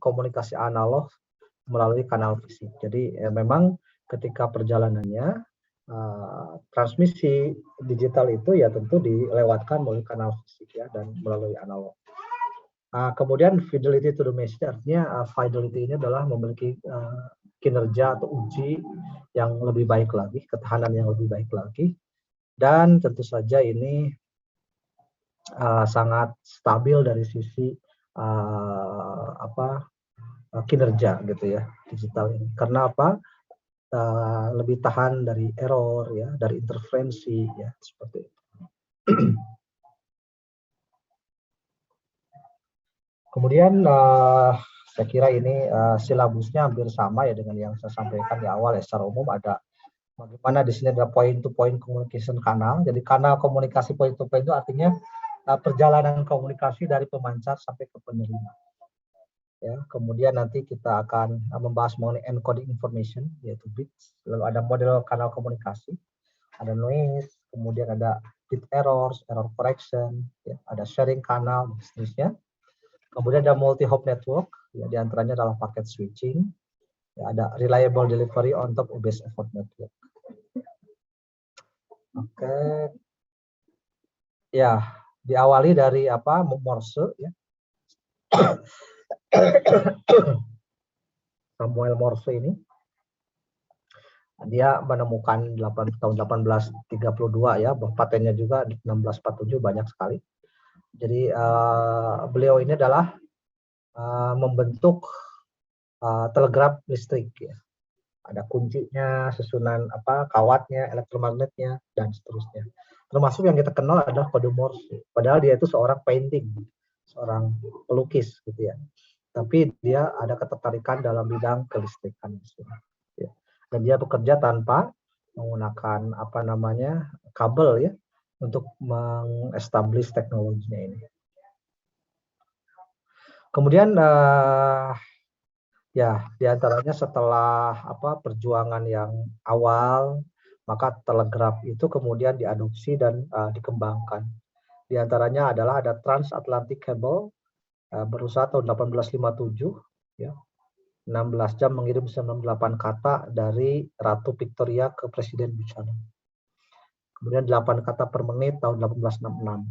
komunikasi analog melalui kanal fisik. Jadi memang ketika perjalanannya transmisi digital itu ya tentu dilewatkan melalui kanal fisik ya dan melalui analog. Kemudian fidelity to the message, artinya fidelity ini adalah memiliki kinerja atau uji yang lebih baik lagi, ketahanan yang lebih baik lagi, dan tentu saja ini sangat stabil dari sisi kinerja gitu ya digital ini. Karena apa? Lebih tahan dari error ya, dari interferensi ya, seperti itu. Kemudian saya kira ini silabusnya hampir sama ya dengan yang saya sampaikan di awal ya. Secara umum ada bagaimana di sini ada point to point communication kanal. Jadi kanal komunikasi point to point itu artinya perjalanan komunikasi dari pemancar sampai ke penerima. Ya, kemudian nanti kita akan membahas mengenai encoding information yaitu bits. Lalu ada model kanal komunikasi, ada noise, kemudian ada bit errors, error correction, ya, ada sharing kanal dan seterusnya. Kemudian ada multi-hop network, ya, diantaranya adalah packet switching, ya, ada reliable delivery on top of base effort network. Oke, ya diawali dari apa? Morse, ya. Samuel Morse ini, dia menemukan tahun 1832 ya, patennya juga 1647 banyak sekali. Jadi beliau ini adalah membentuk telegraf listrik ya. Ada kuncinya, susunan kawatnya, elektromagnetnya dan seterusnya. Termasuk yang kita kenal adalah kode Morse. Padahal dia itu seorang painting, seorang pelukis gitu ya. Tapi dia ada ketertarikan dalam bidang kelistrikan ya. Dan dia bekerja tanpa menggunakan kabel ya untuk mengestablish teknologinya ini. Kemudian ya, diantaranya setelah perjuangan yang awal, maka telegraf itu kemudian diadopsi dan dikembangkan. Di antaranya adalah ada transatlantic cable, berusaha tahun 1857, ya, 16 jam mengirim 98 kata dari Ratu Victoria ke Presiden Buchanan. Kemudian 8 kata per menit tahun 1866.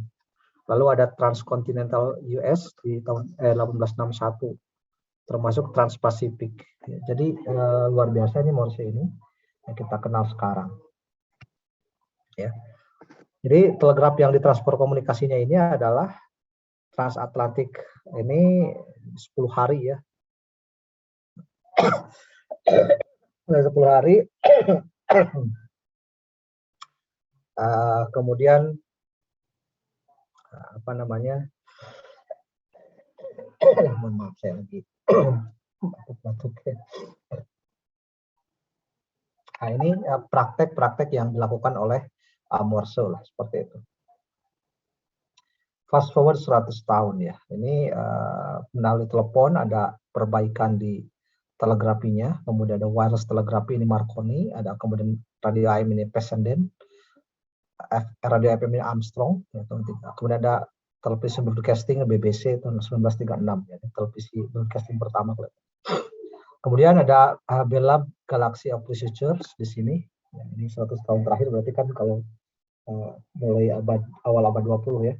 Lalu ada transcontinental US di tahun 1861. Termasuk Trans-Pasifik. Jadi luar biasa ini Morse ini yang kita kenal sekarang. Ya. Jadi telegraf yang ditransfer komunikasinya ini adalah transatlantik ini 10 hari ya. 10 hari. Kemudian maaf saya lagi batuk. Nah, ini praktek-praktek yang dilakukan oleh Morse lah, seperti itu. Fast forward 100 tahun ya. Ini melalui telepon ada perbaikan di telegrafinya, kemudian ada wireless telegrafi ini Marconi, ada kemudian radio AM ini Fessenden, radio FM ini Armstrong, ya, kemudian ada televisi broadcasting BBC tahun 1936 ya, televisi broadcasting pertama. Kemudian ada Bell Lab Galaxy of Researchers di sini. Ya, ini 100 tahun terakhir berarti kan kalau mulai awal abad 20 ya.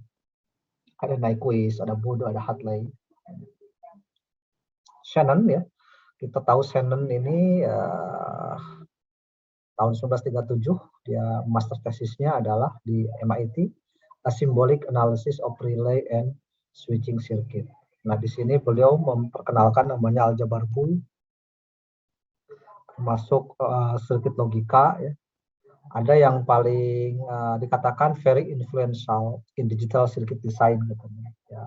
Ada Nyquist, ada Bodo, ada Hadley. Shannon ya. Kita tahu Shannon ini tahun 1937 dia master tesisnya adalah di MIT, A Symbolic Analysis of Relay and Switching Circuit. Nah, di sini beliau memperkenalkan namanya aljabar pool, termasuk sirkuit logika ya. Ada yang paling dikatakan very influential in digital circuit design gitu ya.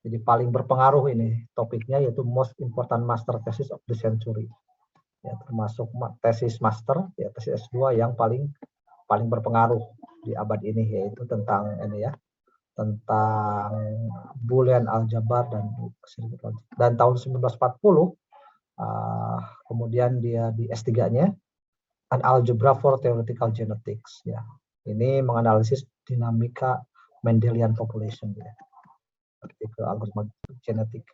Jadi paling berpengaruh ini topiknya yaitu most important master thesis of the century. Ya, termasuk tesis master ya, tesis S2 yang paling berpengaruh di abad ini, yaitu tentang ini ya, tentang Boolean aljabar dan sirkuit logik. Dan tahun 1940 kemudian dia di S3-nya An Algebra for Theoretical Genetics ya. Ini menganalisis dinamika Mendelian population ya. Ke algoritma genetik.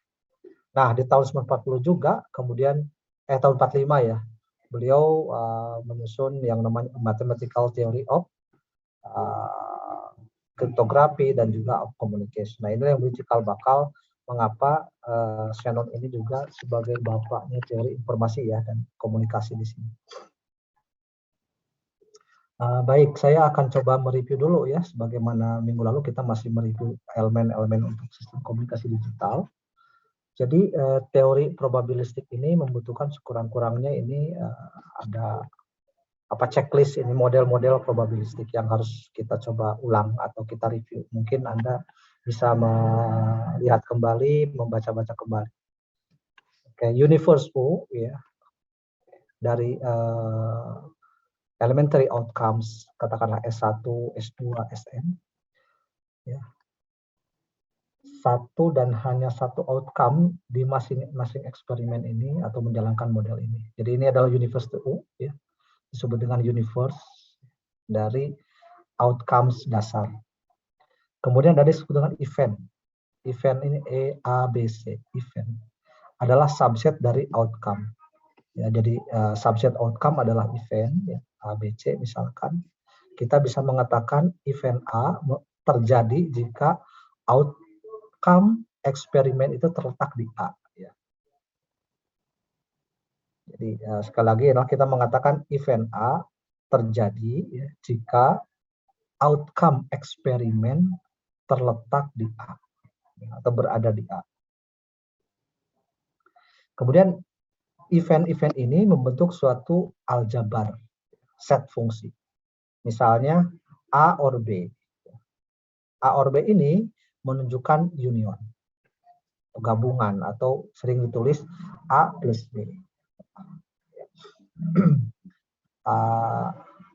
Nah, di tahun 1940 juga, kemudian tahun 45 ya, beliau menyusun yang namanya Mathematical Theory of Cryptography dan juga of Communication. Nah, ini yang menjadi cikal bakal mengapa Shannon ini juga sebagai bapaknya teori informasi ya dan komunikasi di sini. Baik, saya akan coba mereview dulu ya, sebagaimana minggu lalu kita masih mereview elemen-elemen untuk sistem komunikasi digital. Jadi teori probabilistik ini membutuhkan sekurang-kurangnya ini ada checklist ini model-model probabilistik yang harus kita coba ulang atau kita review. Mungkin Anda bisa melihat kembali, membaca-baca kembali. Oke, universe U ya dari elementary outcomes, katakanlah S1, S2, SN. Ya. Satu dan hanya satu outcome di masing-masing eksperimen ini atau menjalankan model ini. Jadi ini adalah universe U, ya, disebut dengan universe dari outcomes dasar. Kemudian ada disebut dengan event. Event ini A, B, C. Event adalah subset dari outcome. Ya, jadi subset outcome adalah event, ya, A, B, C misalkan. Kita bisa mengatakan event A terjadi jika outcome eksperimen itu terletak di A. Ya. Jadi sekali lagi kita mengatakan event A terjadi ya, jika outcome eksperimen terletak di A ya, atau berada di A. Kemudian event-event ini membentuk suatu aljabar set fungsi. Misalnya A or B. A or B ini menunjukkan union, gabungan atau sering ditulis A plus B.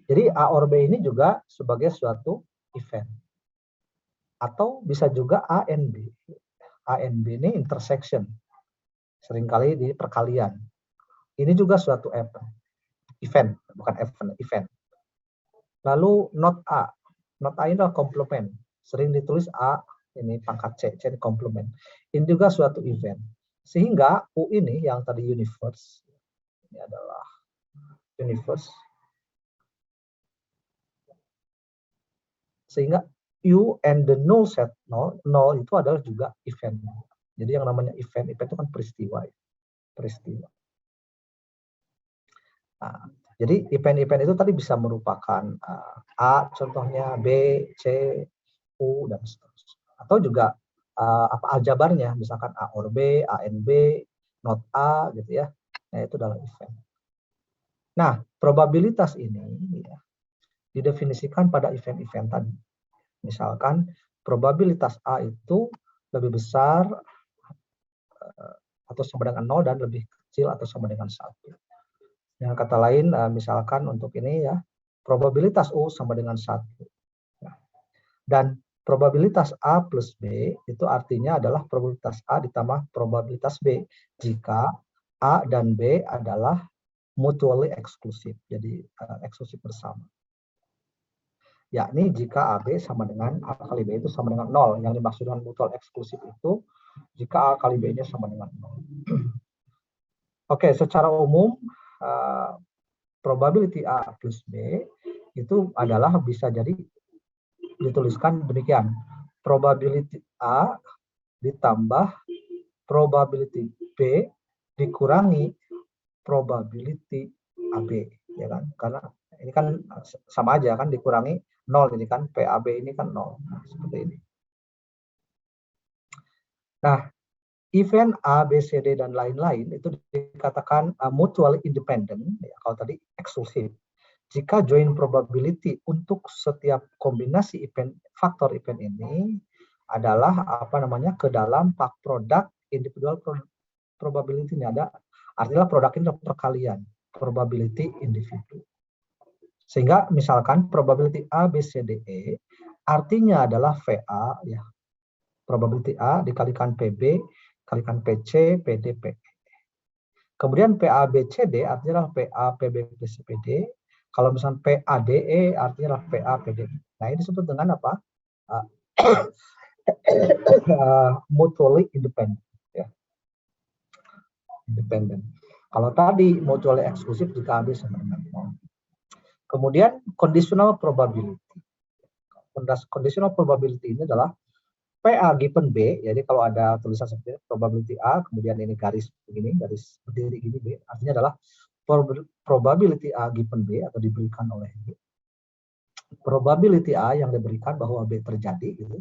Jadi A or B ini juga sebagai suatu event. Atau bisa juga A and B. A and B ini intersection. Seringkali di perkalian. Ini juga suatu event, bukan event. Lalu not A. Not A ini adalah komplement. Sering ditulis A, ini pangkat C, C ini komplement. Ini juga suatu event. Sehingga U ini yang tadi universe, ini adalah universe. Sehingga U and the null set, null itu adalah juga event. Jadi yang namanya event itu kan peristiwa. Ya. Peristiwa. Nah, jadi event-event itu tadi bisa merupakan A contohnya, B, C, U, dan seterusnya. Atau juga aljabarnya, misalkan A or B, A and B, not A, gitu ya. Nah, itu adalah event. Nah, probabilitas ini ya, didefinisikan pada event-event tadi. Misalkan probabilitas A itu lebih besar atau sama dengan 0 dan lebih kecil atau sama dengan 1. Dengan kata lain, misalkan untuk ini ya, probabilitas U sama dengan 1. Dan probabilitas A plus B itu artinya adalah probabilitas A ditambah probabilitas B jika A dan B adalah mutually exclusive, jadi eksklusif bersama. Yakni jika AB sama dengan A kali B itu sama dengan 0. Yang dimaksud dengan mutual eksklusif itu jika A kali B-nya sama dengan 0. Oke, secara umum probability A plus B itu adalah bisa jadi dituliskan demikian. Probability A ditambah probability B dikurangi probability AB, ya kan? Karena ini kan sama aja kan, dikurangi 0 ini kan, PAB ini kan 0. Nah, seperti ini. Nah, event A, B, C, D, dan lain-lain itu dikatakan mutually independent, ya, kalau tadi eksklusif. Jika joint probability untuk setiap kombinasi event, faktor event ini adalah ke dalam produk individual probability ini ada, artinya produk ini adalah perkalian probability individu. Sehingga misalkan probability A, B, C, D, E artinya adalah VA ya. Probability A dikalikan PB kalikan PC, PD, PE. Kemudian PA, B, C, D artinya adalah PA, PB, PC, PD. Kalau misalnya PA, DE artinya adalah PA, PD. Nah, ini disebut dengan apa? Mutually independent. Ya. Dependent. Kalau tadi mutually eksklusif jika A B sama dengan nol. Kemudian conditional probability. Conditional probability ini adalah PA given B, jadi kalau ada tulisan seperti probability A, kemudian ini garis begini, garis berdiri gini B, artinya adalah probability A given B atau diberikan oleh B. Probability A yang diberikan bahwa B terjadi, gitu,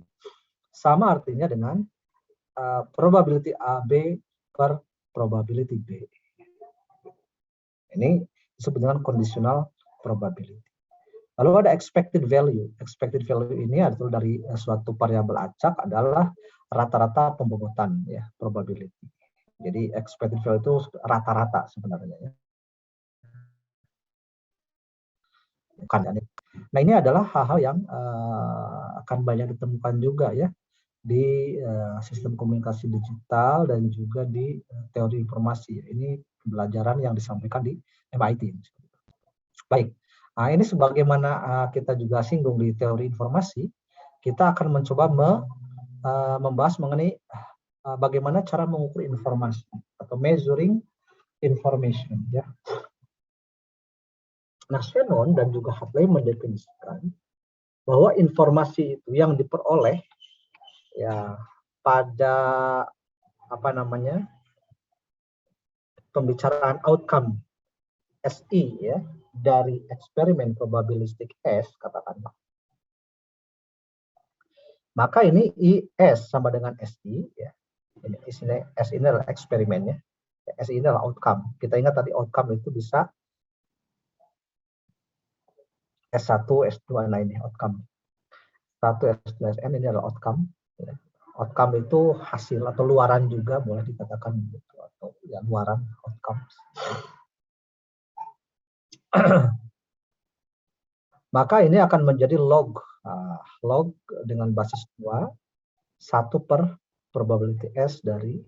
sama artinya dengan probability AB per probability B. Ini disebut dengan conditional probability. Lalu ada expected value. Expected value ini adalah dari suatu variabel acak adalah rata-rata pembobotan ya, probability. Jadi expected value itu rata-rata sebenarnya ya. Nah, ini adalah hal-hal yang akan banyak ditemukan juga ya di sistem komunikasi digital dan juga di teori informasi. Ini pembelajaran yang disampaikan di MIT. Baik. Nah, ini sebagaimana kita juga singgung di teori informasi, kita akan mencoba membahas mengenai bagaimana cara mengukur informasi atau measuring information. Ya. Nah, Shannon dan juga Hartley mendefinisikan bahwa informasi itu yang diperoleh ya pada pembicaraan outcome SI ya dari eksperimen probabilistik S katakanlah. Maka ini IS sama dengan SI ya. Ini S ini adalah eksperimennya. SI ini adalah outcome. Kita ingat tadi outcome itu bisa S1, S2, nah ini outcome. S1, S2, SN ini adalah outcome. Ya. Outcome itu hasil atau luaran juga boleh dikatakan gitu, atau ya luaran outcome. Maka ini akan menjadi log dengan basis 2, 1 per probability S dari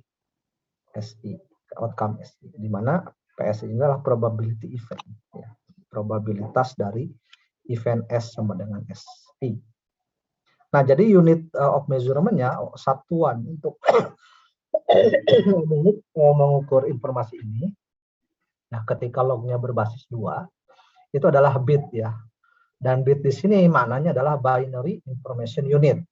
SI, outcome SI, di mana PS ini adalah probability event, ya. Probabilitas dari event S sama dengan SI. Nah, jadi unit of measurement-nya, satuan untuk mengukur informasi ini, nah ketika lognya berbasis 2, itu adalah bit ya. Dan bit di sini maknanya adalah binary information unit.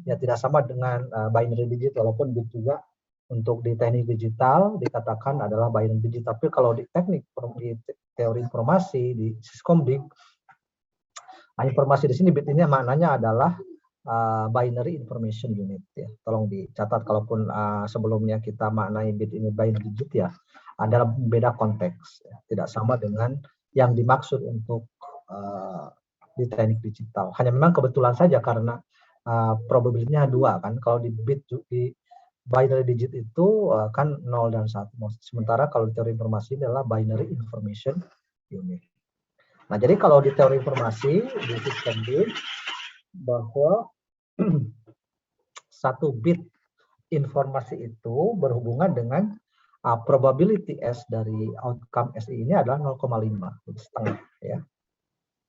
Ya tidak sama dengan binary digit, walaupun bit juga untuk di teknik digital dikatakan adalah binary digit. Tapi kalau di teknik di teori informasi di Syscomdic, informasi di sini bit ini maknanya adalah binary information unit ya. Tolong dicatat kalaupun sebelumnya kita maknai bit ini binary digit ya, adalah beda konteks ya. Tidak sama dengan yang dimaksud untuk di teknik digital. Hanya memang kebetulan saja karena probability-nya 2 kan. Kalau di bit di binary digit itu kan 0 dan 1. Sementara kalau di teori informasi adalah binary information unit. Nah, jadi kalau di teori informasi di sistem bit bahwa satu bit informasi itu berhubungan dengan probability S dari outcome SI ini adalah 0,5, setengah ya.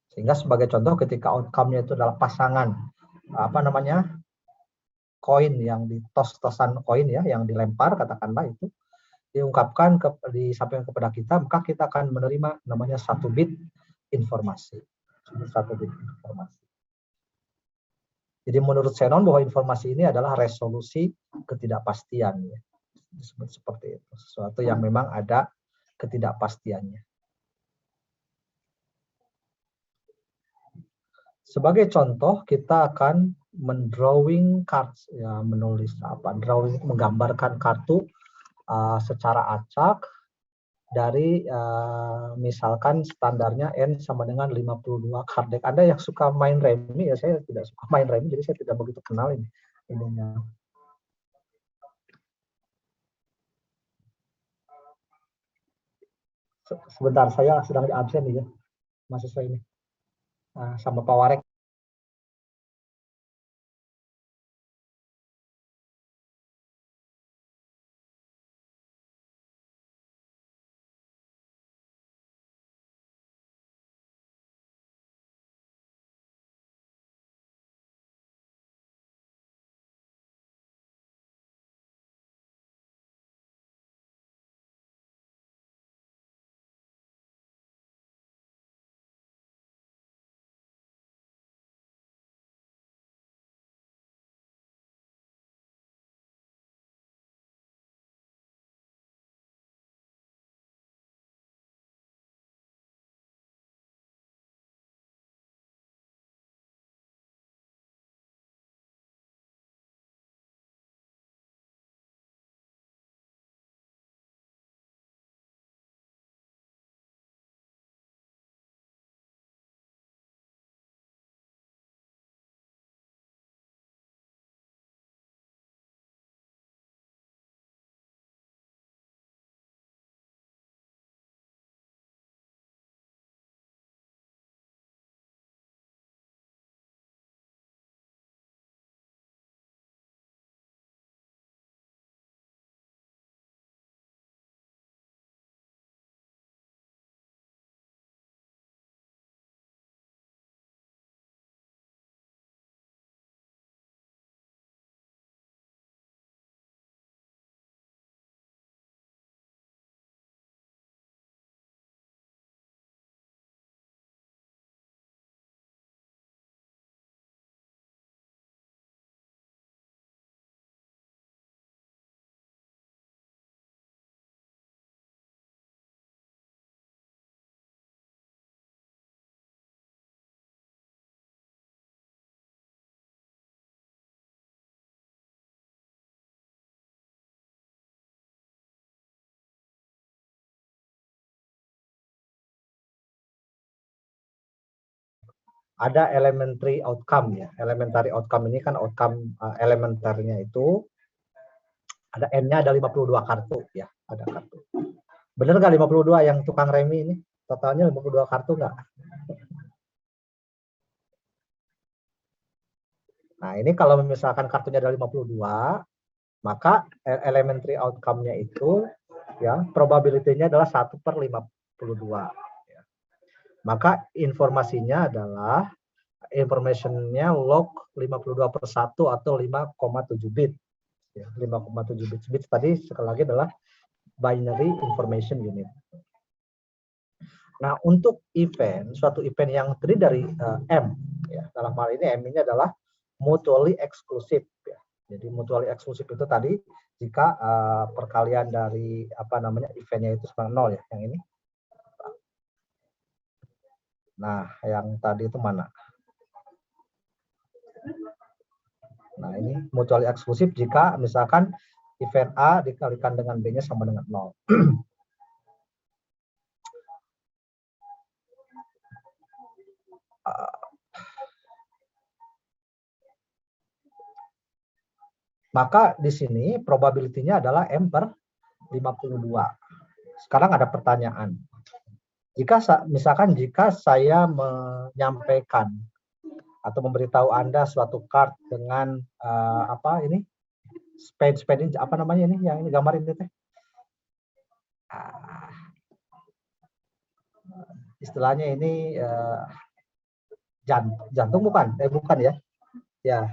Sehingga sebagai contoh ketika outcome-nya itu adalah pasangan koin yang ditos-tosan koin ya, yang dilempar katakanlah itu diungkapkan disampaikan kepada kita, maka kita akan menerima namanya 1 bit informasi. 1 bit informasi. Jadi menurut Shannon bahwa informasi ini adalah resolusi ketidakpastian ya. Disebut seperti itu, sesuatu yang memang ada ketidakpastiannya. Sebagai contoh, kita akan mendrawing cards, ya, menulis drawing itu menggambarkan kartu secara acak dari misalkan standarnya N sama dengan 52 card deck. Anda yang suka main remi ya, saya tidak suka main remi, jadi saya tidak begitu kenal ini ininya. Sebentar, saya sedang absen nih ya, mahasiswa ini sama Pak Warek. ada elementary outcome ya. Elementary outcome ini kan outcome elementarnya itu ada N-nya ada 52 kartu ya, ada kartu. Bener nggak 52 yang tukang remi ini? Totalnya 52 kartu nggak? Nah, ini kalau misalkan kartunya ada 52, maka elementary outcome-nya itu ya probability-nya adalah 1/52. Ya. Maka informasinya adalah information-nya log 52/1 atau 5,7 bit. Ya, 5,7 bit tadi sekali lagi adalah binary information unit. Nah, untuk event, suatu event yang terdiri dari M, ya, dalam hal ini M ini adalah mutually exclusive. Ya. Jadi mutually exclusive itu tadi jika perkalian dari eventnya itu sama 0 ya, yang ini. Nah, yang tadi itu mana? Nah, ini mutually exclusive jika misalkan event A dikalikan dengan B-nya sama dengan 0. Maka di sini probability-nya adalah M/52. Sekarang ada pertanyaan. Misalkan jika saya menyampaikan atau memberitahu Anda suatu card dengan spade ini apa namanya ini yang ini gambar ini teh? Istilahnya ini jantung bukan? Bukan ya. Ya.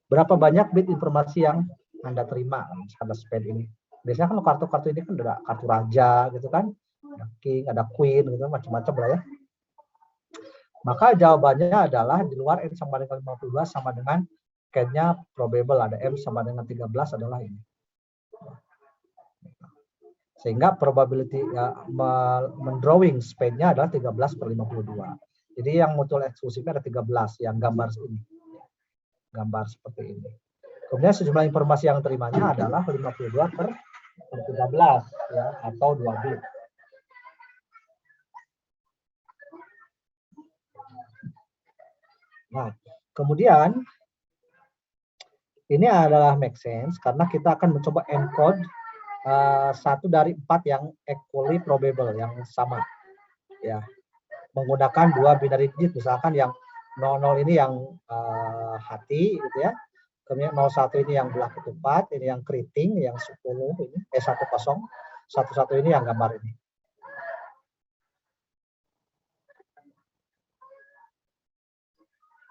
Berapa banyak bit informasi yang Anda terima misalkan spade ini? Biasanya kan kartu-kartu ini kan ada kartu raja gitu kan, ada king, ada queen gitu macam-macam lah ya. Maka jawabannya adalah di luar n sama dengan 52 sama dengan N-nya probable ada M sama dengan 13 adalah ini. Sehingga probability mendrawing spade-nya adalah 13/52. Jadi yang mutual eksklusifnya ada 13 yang gambar ini. Gambar seperti ini. Kemudian sejumlah informasi yang terimanya adalah 52/13 ya, atau 2 bit. Nah, kemudian ini adalah make sense karena kita akan mencoba encode 1 dari 4 yang equally probable, yang sama. Ya. Menggunakan 2 binary digit, misalkan yang 00 ini yang hati gitu ya. Kemudian 01 ini yang belah ketupat, ini yang keriting, yang 10 ini 10, 11 ini yang gambar ini.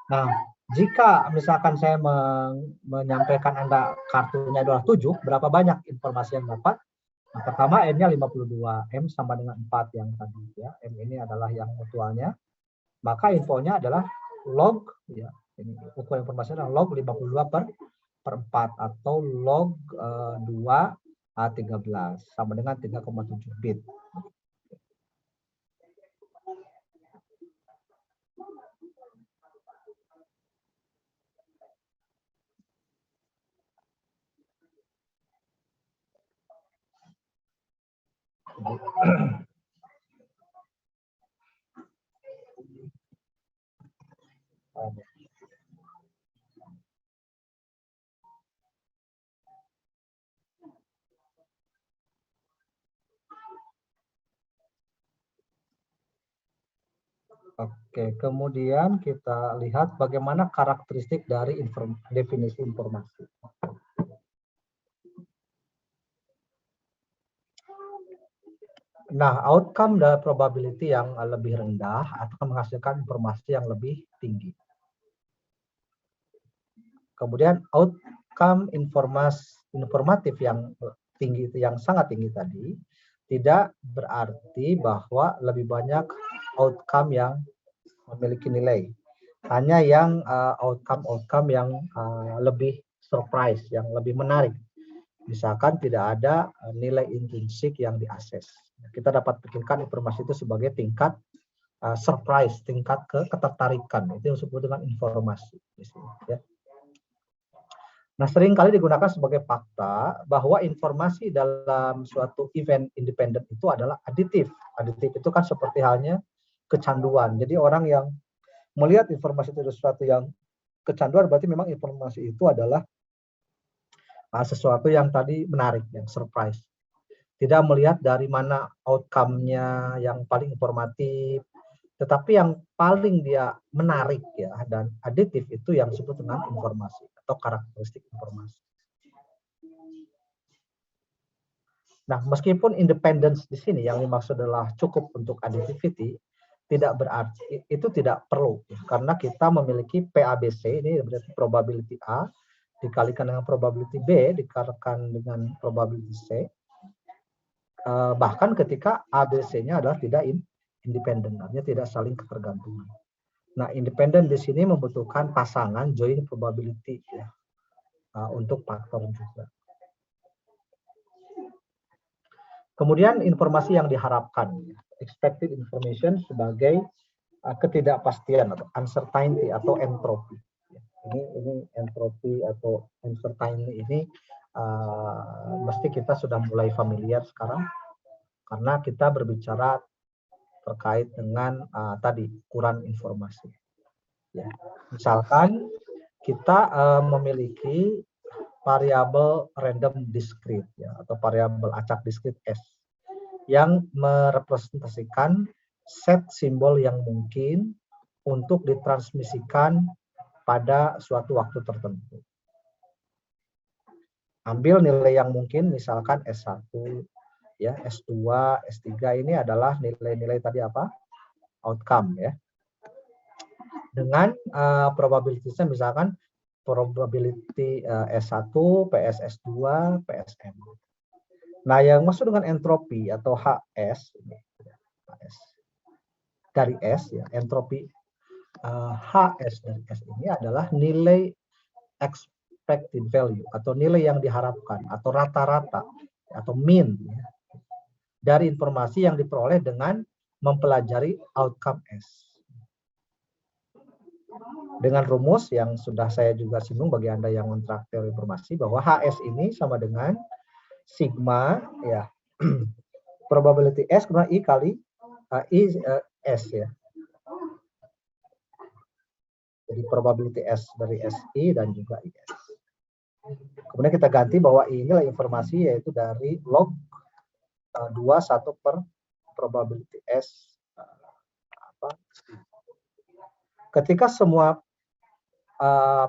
Nah, jika misalkan saya menyampaikan Anda kartunya adalah 7, berapa banyak informasi yang dapat? Nah, pertama N-nya 52, M sama dengan 4 yang tadi ya. M ini adalah yang mutualnya. Maka infonya adalah log ya. Ini ukuran informasinya adalah log 52/4 atau log 2/13 sama dengan 3,7 bit. Oke, kemudian kita lihat bagaimana karakteristik dari definisi informasi. Nah, outcome dari probability yang lebih rendah akan menghasilkan informasi yang lebih tinggi. Kemudian outcome informatif yang tinggi, yang sangat tinggi tadi, tidak berarti bahwa lebih banyak outcome yang memiliki nilai. Hanya yang outcome yang lebih surprise, yang lebih menarik. Misalkan tidak ada nilai intrinsik yang diakses. Kita dapat pikirkan informasi itu sebagai tingkat surprise, tingkat ketertarikan. Itu yang disebut dengan informasi. Ya. Nah, seringkali digunakan sebagai fakta bahwa informasi dalam suatu event independen itu adalah aditif. Aditif itu kan seperti halnya kecanduan. Jadi orang yang melihat informasi itu sesuatu yang kecanduan, berarti memang informasi itu adalah sesuatu yang tadi menarik, yang surprise. Tidak melihat dari mana outcome-nya yang paling informatif, tetapi yang paling dia menarik ya dan aditif itu yang disebut dengan informasi atau karakteristik informasi. Nah, meskipun independence di sini yang dimaksud adalah cukup untuk additivity, tidak berarti itu tidak perlu karena kita memiliki PABC, ini berarti probability A dikalikan dengan probability B dikalikan dengan probability C. Bahkan ketika ABC-nya adalah tidak independen, artinya tidak saling ketergantungan. Nah, independen di sini membutuhkan pasangan joint probability ya, untuk faktor juga. Kemudian informasi yang diharapkan, expected information sebagai ketidakpastian atau uncertainty atau entropy. Ini entropy atau uncertainty ini mesti kita sudah mulai familiar sekarang karena kita berbicara terkait dengan tadi kurang informasi. Ya. Misalkan kita memiliki variabel random discrete ya, atau variabel acak diskrit S yang merepresentasikan set simbol yang mungkin untuk ditransmisikan pada suatu waktu tertentu. Ambil nilai yang mungkin misalkan S1, ya, S2, S3 ini adalah nilai-nilai tadi apa? Outcome ya. Dengan probabilitasnya misalkan probability S1, PSS2, PSM. Nah, yang maksud dengan entropi atau HS dari S ya, entropi HS dari S ini adalah nilai expected value atau nilai yang diharapkan atau rata-rata atau mean ya, dari informasi yang diperoleh dengan mempelajari outcome S. Dengan rumus yang sudah saya juga singgung bagi Anda yang mentraktir informasi bahwa HS ini sama dengan sigma ya probability S kurang I kali S ya. Jadi probability S dari SI dan juga IS. Kemudian kita ganti bahwa I inilah informasi yaitu dari log 21 per probability S ketika semua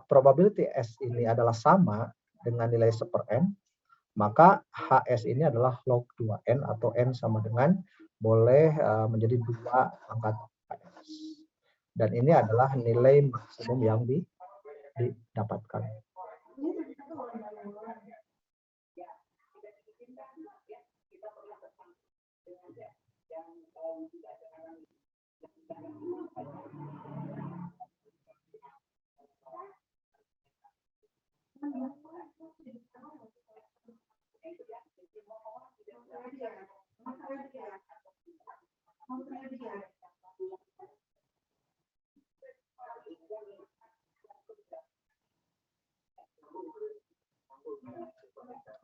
probability S ini adalah sama dengan nilai 1/n, maka HS ini adalah log 2n atau n sama dengan boleh menjadi 2 pangkat S. Dan ini adalah nilai maksimum yang didapatkan.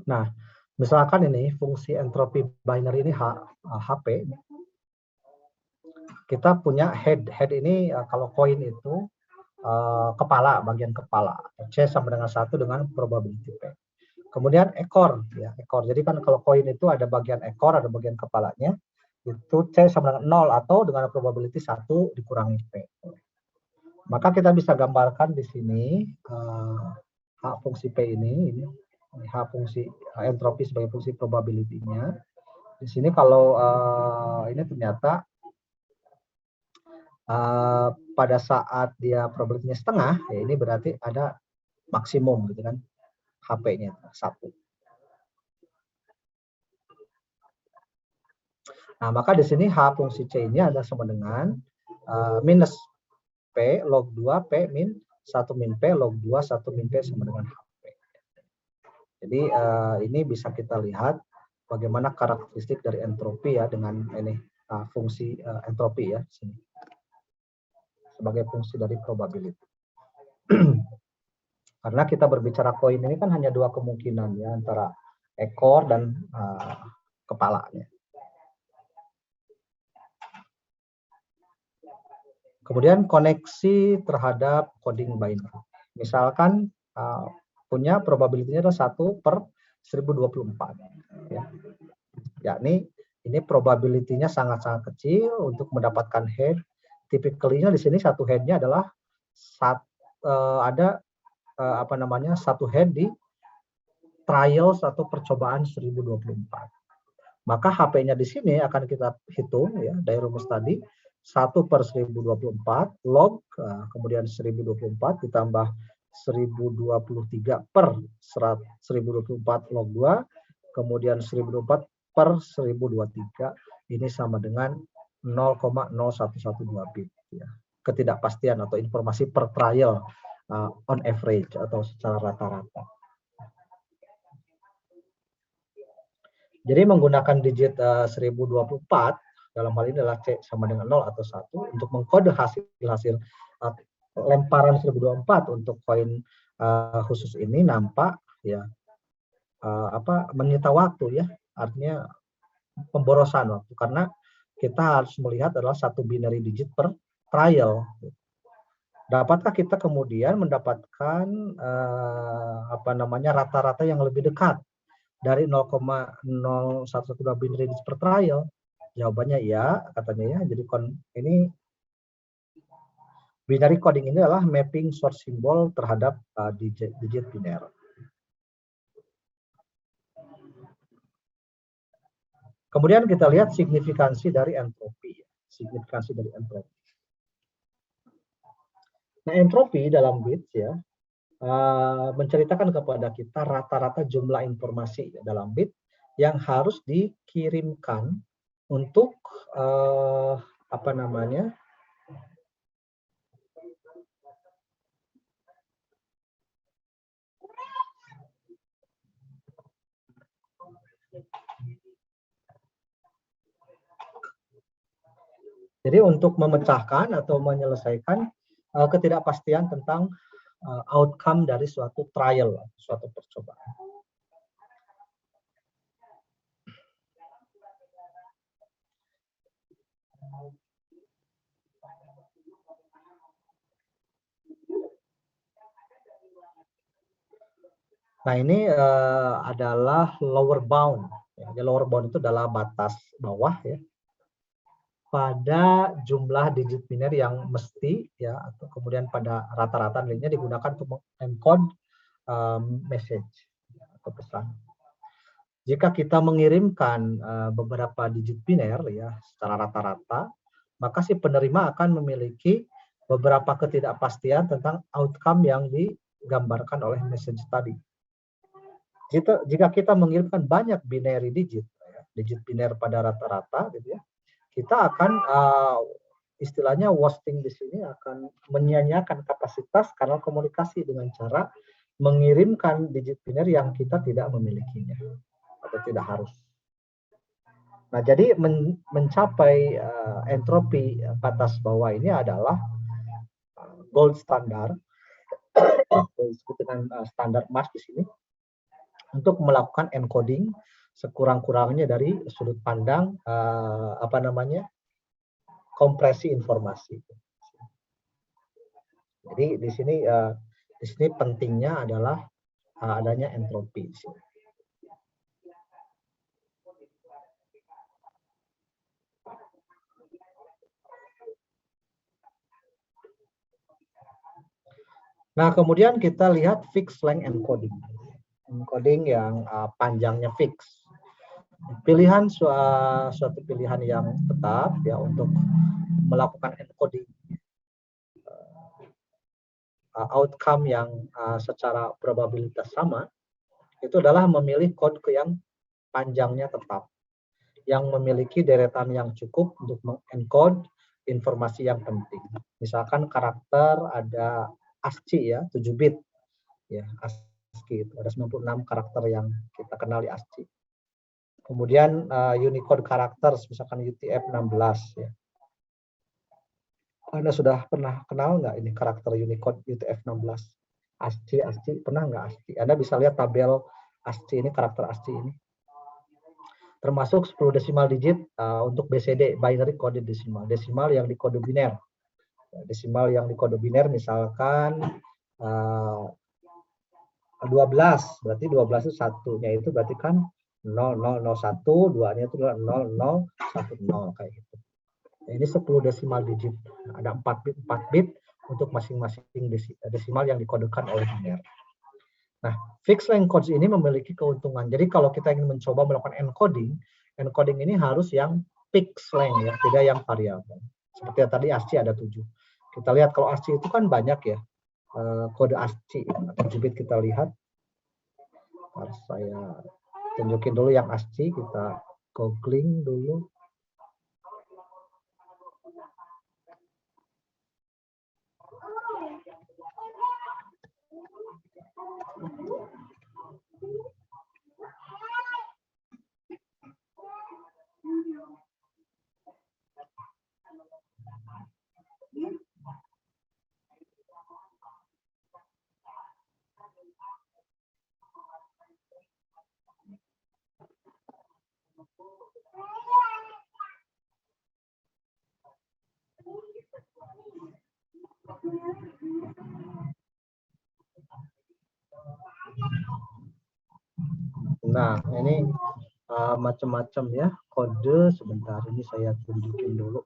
Nah, misalkan ini fungsi entropi binary ini HP, kita punya head ini kalau koin itu kepala, bagian kepala, C sama dengan 1 dengan probability P. Kemudian ekor, ya ekor. Jadi kan kalau koin itu ada bagian ekor, ada bagian kepalanya, itu C sama dengan 0 atau dengan probability 1 dikurangi P. Maka kita bisa gambarkan di sini H fungsi P ini H fungsi entropi sebagai fungsi probability-nya. Di sini kalau ini ternyata pada saat dia probability-nya setengah, ya ini berarti ada maksimum gitu kan, HP-nya 1. Nah, maka di sini H fungsi C ini adalah sama dengan minus P log 2 P min 1 min P log 2 1 min P sama dengan HP. Jadi ini bisa kita lihat bagaimana karakteristik dari entropi ya dengan ini fungsi entropi ya sini. Sebagai fungsi dari probability. Karena kita berbicara koin ini kan hanya 2 kemungkinan ya antara ekor dan kepalanya. Kemudian koneksi terhadap coding binary. Misalkan punya probability-nya adalah 1/1024. Ya. Yakni ini probability-nya sangat-sangat kecil untuk mendapatkan head. Typically-nya di sini satu head-nya adalah satu head di trials atau percobaan 1024. Maka HP-nya di sini akan kita hitung ya dari rumus tadi 1/1024 log kemudian 1024 ditambah 1023 per 1024 log 2 kemudian 1024/1023 ini sama dengan 0,0112 bit ya. Ketidakpastian atau informasi per trial on average atau secara rata-rata. Jadi menggunakan digit 1024 dalam hal ini adalah C sama dengan 0 atau 1 untuk mengkode hasil lemparan 1024 untuk koin khusus ini nampak ya menyita waktu ya, artinya pemborosan waktu karena kita harus melihat adalah satu binary digit per trial. Dapatkah kita kemudian mendapatkan rata-rata yang lebih dekat dari 0,0112 binary digit per trial? Jawabannya iya, katanya ya. Jadi ini binary coding ini adalah mapping source symbol terhadap digit biner. Kemudian kita lihat signifikansi dari entropi. Signifikansi dari entropi. Nah, entropi dalam bits ya menceritakan kepada kita rata-rata jumlah informasi dalam bit yang harus dikirimkan untuk jadi untuk memecahkan atau menyelesaikan ketidakpastian tentang outcome dari suatu trial, suatu percobaan. Nah ini adalah lower bound. Ya, lower bound itu adalah batas bawah ya pada jumlah digit biner yang mesti ya atau kemudian pada rata-rata nilainya digunakan untuk encode message atau pesan. Jika kita mengirimkan beberapa digit biner ya secara rata-rata, maka si penerima akan memiliki beberapa ketidakpastian tentang outcome yang digambarkan oleh message tadi. Jika kita mengirimkan banyak binary digit, ya, digit biner pada rata-rata, gitu ya, kita akan istilahnya wasting di sini akan menyia-nyiakan kapasitas kanal komunikasi dengan cara mengirimkan digit biner yang kita tidak memilikinya atau tidak harus. Nah, jadi mencapai entropi batas bawah ini adalah gold standar, disebut dengan standar emas di sini, untuk melakukan encoding sekurang-kurangnya dari sudut pandang kompresi informasi. Jadi di sini pentingnya adalah adanya entropi di sini. Nah, kemudian kita lihat fixed length encoding. Encoding yang panjangnya fix. Pilihan suatu pilihan yang tetap ya untuk melakukan encoding outcome yang secara probabilitas sama itu adalah memilih kode yang panjangnya tetap yang memiliki deretan yang cukup untuk mengencode informasi yang penting. Misalkan karakter ada ASCII ya 7 bit ya ASCII itu ada 96 karakter yang kita kenali ASCII. Kemudian Unicode karakter misalkan UTF-16 ya. Anda sudah pernah kenal nggak ini karakter Unicode UTF-16? ASCII pernah nggak ASCII? Anda bisa lihat tabel ASCII ini, karakter ASCII ini. Termasuk 10 desimal digit untuk BCD, binary coded decimal. Desimal yang dikode biner. Desimal yang di kode biner misalkan 12, berarti 12 itu satunya itu berarti kan 0001, duanya itu 0010 kayak gitu. Nah, ini 10 desimal digit. Ada 4 bit untuk masing-masing desimal yang dikodekan oleh biner. Nah, fixed length codes ini memiliki keuntungan. Jadi kalau kita ingin mencoba melakukan encoding ini harus yang fixed length ya, tidak yang variabel. Seperti yang tadi ASCII ada 7. Kita lihat kalau ASCII itu kan banyak ya. Kode ASCII 7 bit kita lihat. Harus saya tunjukin dulu yang ASCII, kita googling dulu. Nah, ini macam-macam ya kode. Sebentar, ini saya tunjukin dulu.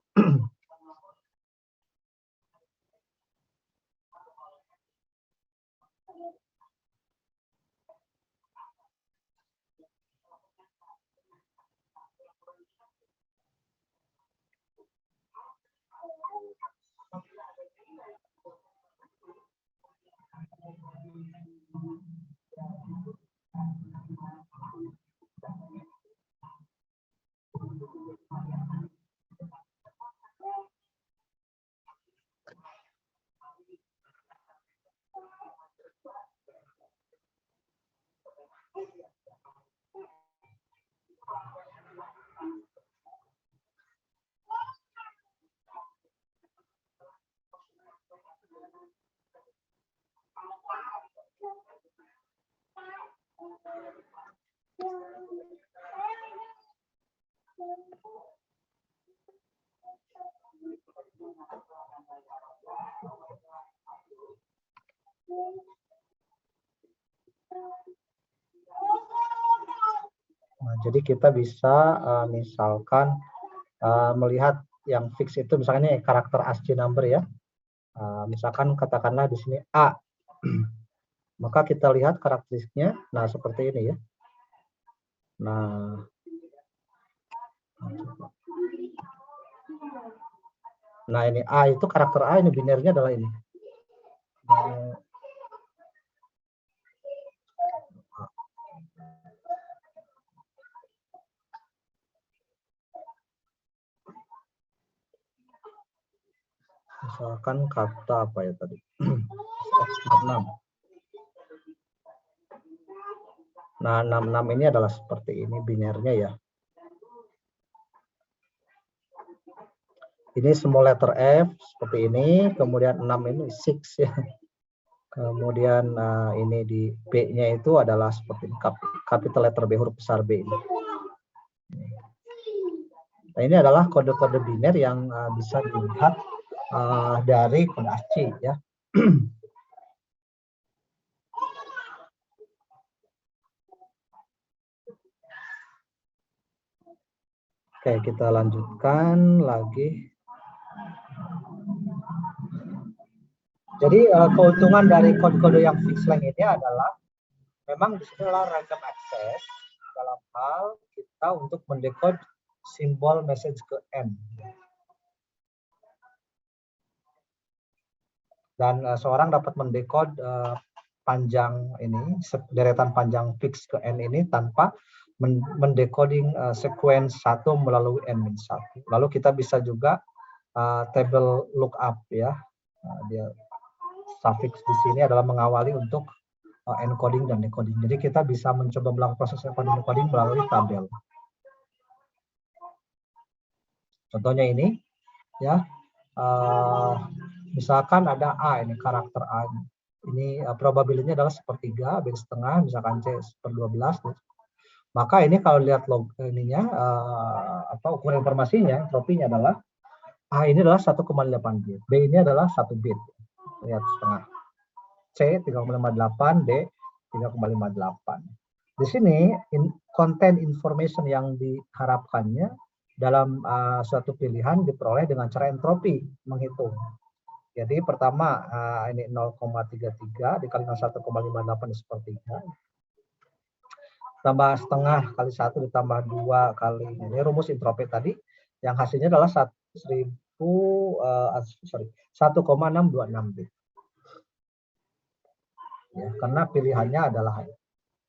Nah, jadi kita bisa misalkan melihat yang fix itu misalnya karakter ASCII number ya. Misalkan katakanlah di sini A. Maka kita lihat karakteristiknya. Nah, seperti ini ya. Nah, ini A itu karakter A, ini binernya adalah ini. Misalkan kata apa ya tadi? X66. Nah, 66 ini adalah seperti ini binernya ya. Ini small letter F seperti ini, kemudian 6 ini 6 ya. Kemudian ini di B-nya itu adalah seperti ini, capital letter B, huruf besar B ini. Nah, ini adalah kode-kode biner yang bisa dilihat dari kode ASCII ya. Oke, kita lanjutkan lagi. Jadi keuntungan dari kode-kode yang fixed length ini adalah memang di sini adalah random access dalam hal kita untuk mendekode simbol message ke N. Dan seorang dapat mendekode panjang ini, deretan panjang fix ke N ini tanpa mendecoding sequence 1 melalui N-1. Lalu kita bisa juga table lookup ya. Dia suffix di sini adalah mengawali untuk encoding dan decoding. Jadi kita bisa mencoba melakukan proses encoding dan decoding melalui tabel. Contohnya ini ya. Misalkan ada A, ini karakter A. Ini probabilitasnya adalah sepertiga, B setengah, misalkan C per 12. Maka ini kalau lihat log ininya, ukuran informasinya, entropinya adalah A ini adalah 1,8 bit. B ini adalah 1 bit. Lihat setengah. C 3,58, D 3,58. Di sini konten information yang diharapkannya dalam suatu pilihan diperoleh dengan cara entropi menghitung. Jadi pertama ini 0,33 dikali 1,58 sepertiga. Tambah setengah kali 1 ditambah 2 kali ini rumus entropi tadi yang hasilnya adalah 1,626 bit. Ya, karena pilihannya adalah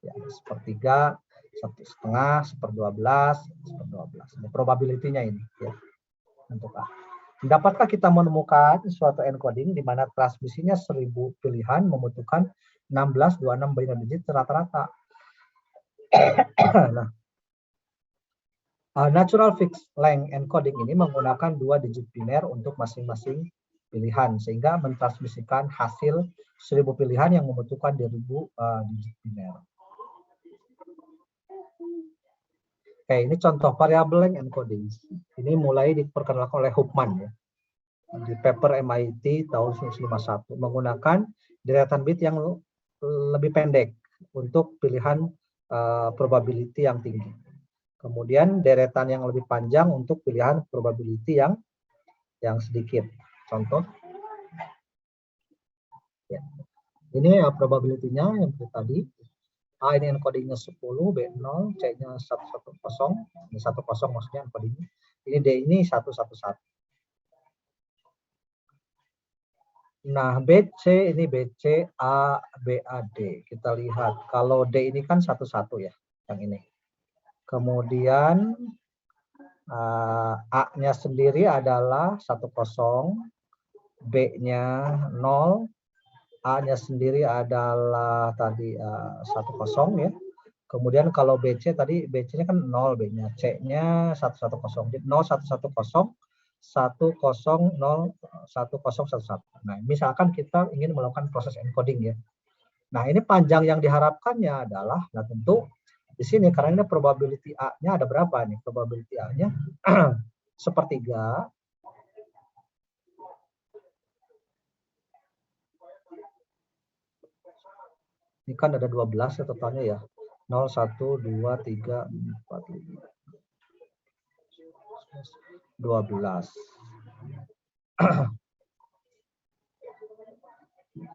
ya, sepertiga, 1/2, 1/12, 1/12. Ini probability-nya ini ya untuk A. Dapatkah kita menemukan suatu encoding di mana transmisinya 1000 pilihan membutuhkan 1626 binary digit rata-rata? Nah, natural fixed length encoding ini menggunakan 2 digit biner untuk masing-masing pilihan sehingga mentransmisikan hasil 1000 pilihan yang membutuhkan 1000 digit biner. Oke, ini contoh variable length encoding. Ini mulai diperkenalkan oleh Huffman ya. Di paper MIT tahun 1951 menggunakan deretan bit yang lebih pendek untuk pilihan probability yang tinggi. Kemudian deretan yang lebih panjang untuk pilihan probability yang sedikit. Contoh. Ya. Ini probability-nya yang tadi. A ini encodingnya 10, B 0, C-nya 110, ini 10 maksudnya encodingnya. Ini D ini 111. Nah, BC ini BC, A, B, A, D. Kita lihat, kalau D ini kan 11 ya, yang ini. Kemudian A-nya sendiri adalah 10, B-nya 0, A-nya sendiri adalah tadi 10 ya. Kemudian kalau BC tadi BC-nya kan 0, B-nya, C-nya 110. Jadi 0 110 10 0 1011. Nah, misalkan kita ingin melakukan proses encoding ya. Nah, ini panjang yang diharapkannya adalah nah tentu di sini karena ini probability A-nya ada berapa nih? Probability A-nya sepertiga. Ini kan ada 12 ya totalnya ya. 0, 1, 2, 3, 4, 5. 12.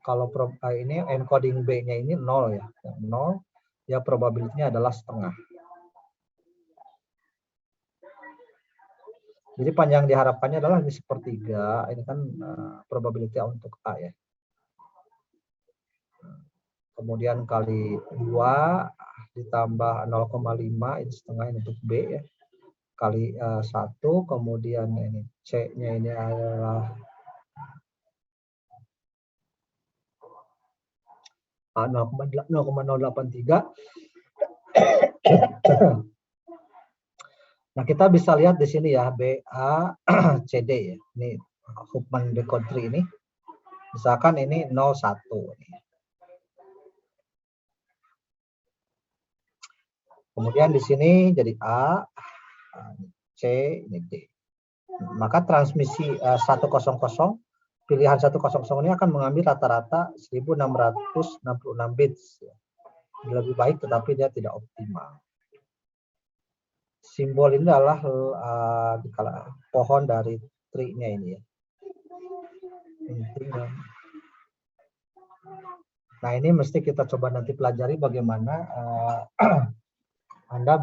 Kalau ini encoding B-nya ini 0 ya. 0 ya probability-nya adalah setengah. Jadi panjang diharapkannya adalah ini sepertiga. Ini kan probability untuk A ya. Kemudian kali 2 ditambah 0,5 ini setengah ini untuk B ya. Kali 1 kemudian ini C-nya ini adalah 0,083. Nah, kita bisa lihat di sini ya BA CD ya. Ini Huffman decode tree ini. Misalkan ini 01 nih. Kemudian di sini jadi A, C, ini D. Maka transmisi 100 pilihan 100 ini akan mengambil rata-rata 1666 bits. Lebih baik tetapi dia tidak optimal. Simbol ini adalah pohon dari tree-nya ini ya. Nah, ini mesti kita coba nanti pelajari bagaimana Anda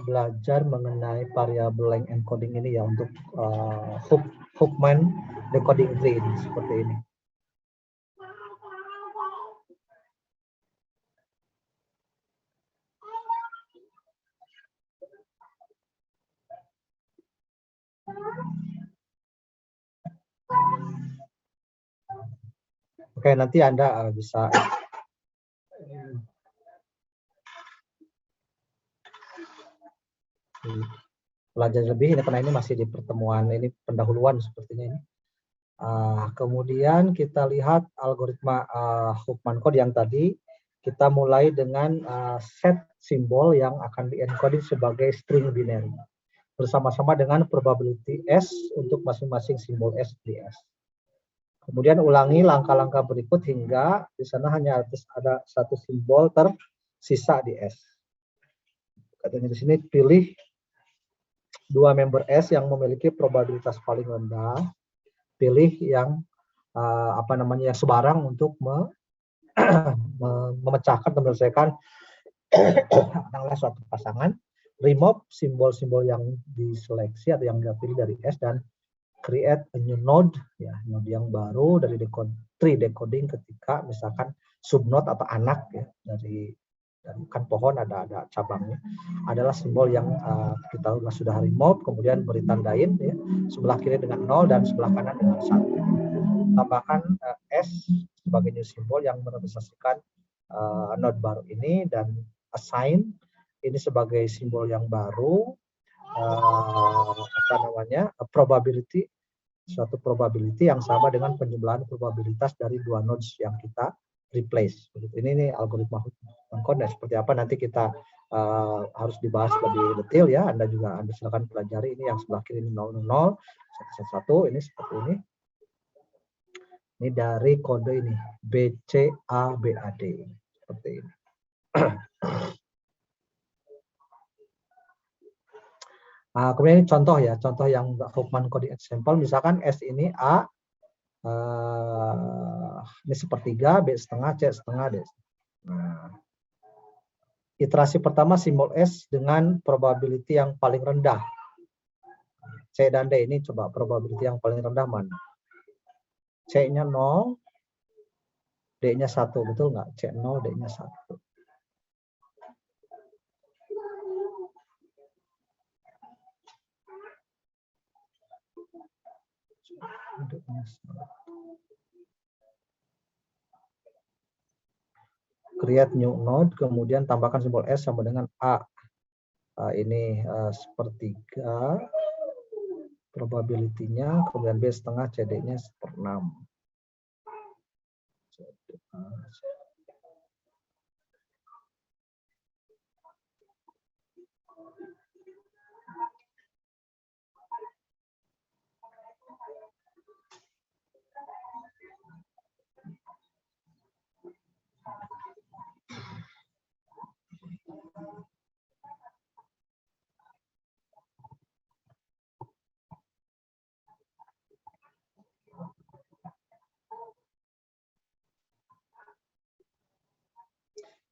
belajar mengenai variable length encoding ini ya untuk Huffman decoding tree ini seperti ini. Oke, nanti Anda bisa belajar lebih ini karena ini masih di pertemuan ini pendahuluan sepertinya ini. Kemudian kita lihat algoritma Huffman code yang tadi kita mulai dengan set simbol yang akan di-encoding sebagai string binary. bersama-sama dengan probability S untuk masing-masing simbol S di S. Kemudian ulangi langkah-langkah berikut hingga di sana hanya ada satu simbol tersisa di S. Katanya di sini pilih dua member S yang memiliki probabilitas paling rendah. Pilih yang yang sebarang untuk memecahkan atau menyelesaikan suatu pasangan. Remove simbol-simbol yang diseleksi atau yang dipilih dari S dan create a new node, ya, node yang baru dari tree decoding ketika misalkan subnode atau anak ya dari kan pohon ada cabangnya adalah simbol yang kita sudah remove, kemudian beri tandain ya, sebelah kiri dengan 0 dan sebelah kanan dengan 1. Tambahkan S sebagai new simbol yang merepresentasikan node baru ini dan assign ini sebagai simbol yang baru probability, suatu probability yang sama dengan penjumlahan probabilitas dari dua nodes yang kita replace. Ini algoritma Hofmann code seperti apa nanti kita harus dibahas lebih detail ya. Anda silakan pelajari ini yang sebelah kiri ini 000 111 ini seperti ini. Ini dari kode ini BCABAD seperti ini. Kemudian ini contoh ya, contoh yang Hofmann coding example. Misalkan S ini A, ini sepertiga, B setengah, C setengah, D. Nah, iterasi pertama simbol S dengan probability yang paling rendah. C dan D ini coba probability yang paling rendah mana? C-nya 0, D-nya 1, betul nggak? C 0, D-nya 1. Create new node, kemudian tambahkan simbol S sama dengan A. Ini sepertiga probability-nya, kemudian B setengah, CD-nya 1/6.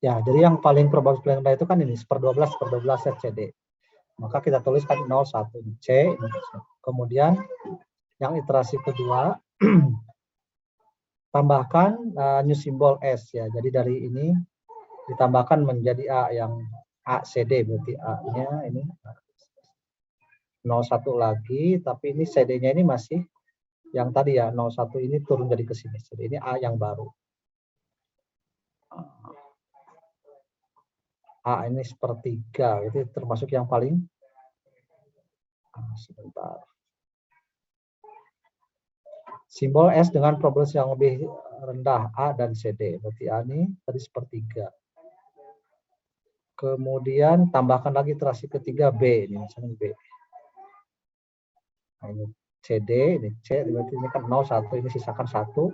Ya, jadi yang paling probabilitas rendah itu kan ini 1/12 CD. Maka kita tuliskan 0,1 C. Kemudian yang iterasi kedua tambahkan new symbol S ya. Jadi dari ini ditambahkan menjadi A yang ACD, berarti A-nya ini 01 lagi, tapi ini CD-nya ini masih yang tadi ya 01 ini turun jadi ke sini. Jadi ini A yang baru. A ini sepertiga, itu termasuk yang paling sebentar. Simbol S dengan probabilitas yang lebih rendah A dan CD. Berarti A ini tadi sepertiga. Kemudian tambahkan lagi iterasi ketiga B, ini misalnya B. Nah, ini CD, ini C, berarti ini kan 01, ini sisakan 1.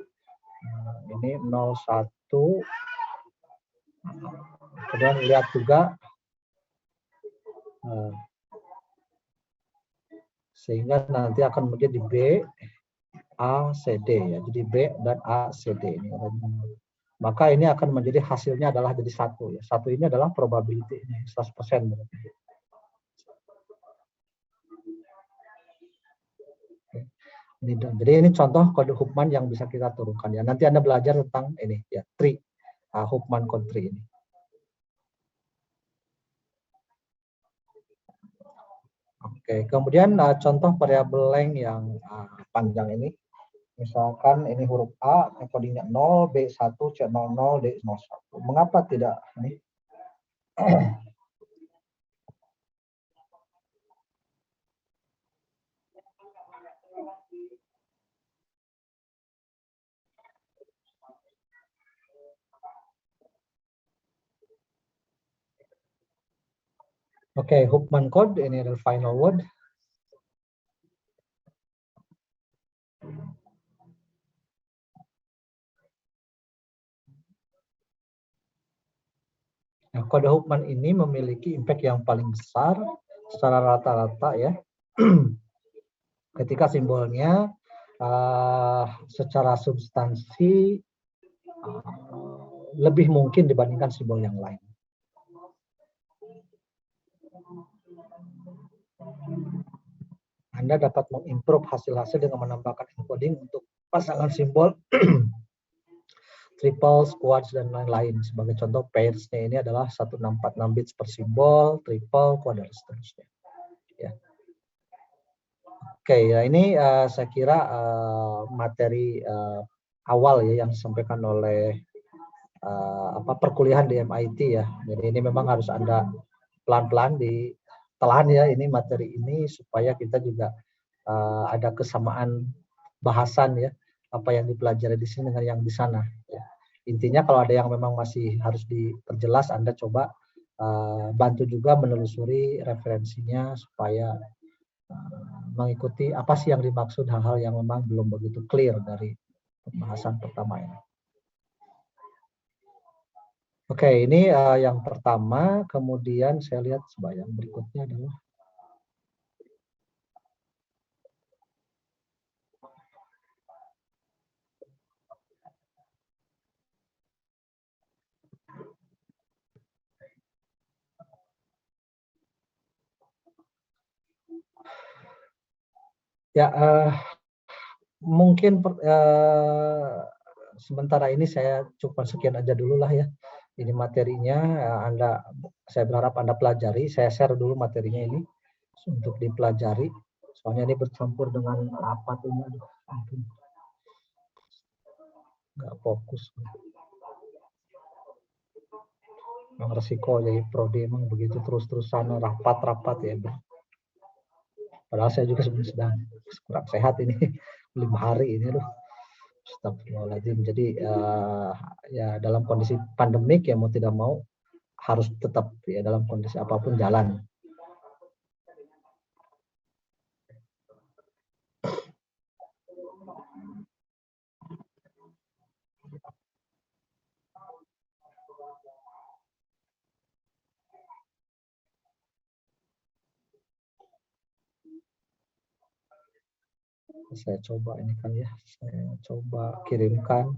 Nah, ini 01. Kemudian lihat juga sehingga nanti akan menjadi B, A, CD ya. Jadi B dan A, CD ini. Maka ini akan menjadi hasilnya adalah jadi 1 ya. 1 ini adalah probability ini 100% berarti. Jadi ini contoh kode Hofmann yang bisa kita turunkan ya. Nanti Anda belajar tentang ini ya, tree Hofmann code tree ini. Oke, kemudian contoh variabel length yang panjang ini. Misalkan ini huruf A, codingnya 0, B1, C00, D01. Mengapa tidak ini? Oke, Hofmann code ini adalah final word. Nah, kode Huffman ini memiliki impact yang paling besar secara rata-rata ya. Ketika simbolnya secara substansi lebih mungkin dibandingkan simbol yang lain. Anda dapat mengimprove hasil-hasil dengan menambahkan encoding untuk pasangan simbol triple, squads, dan lain-lain. Sebagai contoh, pairs-nya ini adalah 1646 bits per simbol, triple, quad, dan seterusnya. Ya. Oke, ya ini saya kira materi awal ya yang disampaikan oleh perkuliahan di MIT ya. Jadi ini memang harus Anda pelan-pelan ditelan ya ini materi ini supaya kita juga ada kesamaan bahasan ya, apa yang dipelajari di sini dengan yang di sana. Ya. Intinya kalau ada yang memang masih harus diperjelas, Anda coba bantu juga menelusuri referensinya supaya mengikuti apa sih yang dimaksud hal-hal yang memang belum begitu clear dari pembahasan pertama ini. Oke, ini yang pertama, kemudian saya lihat yang berikutnya adalah ya mungkin sementara ini saya cukup sekian aja dulu lah ya. Ini materinya saya berharap Anda pelajari. Saya share dulu materinya ini untuk dipelajari. Soalnya ini bercampur dengan rapat ini. Aduh, nggak fokus. Memang resiko jadi prodi emang begitu terus-terusan rapat-rapat ya. Padahal saya juga sebenarnya sedang kurang sehat ini 5 hari ini loh. Astagfirullahaladzim. Jadi ya dalam kondisi pandemik ya mau tidak mau harus tetap ya dalam kondisi apapun jalan. Saya coba ini kan ya, saya coba kirimkan.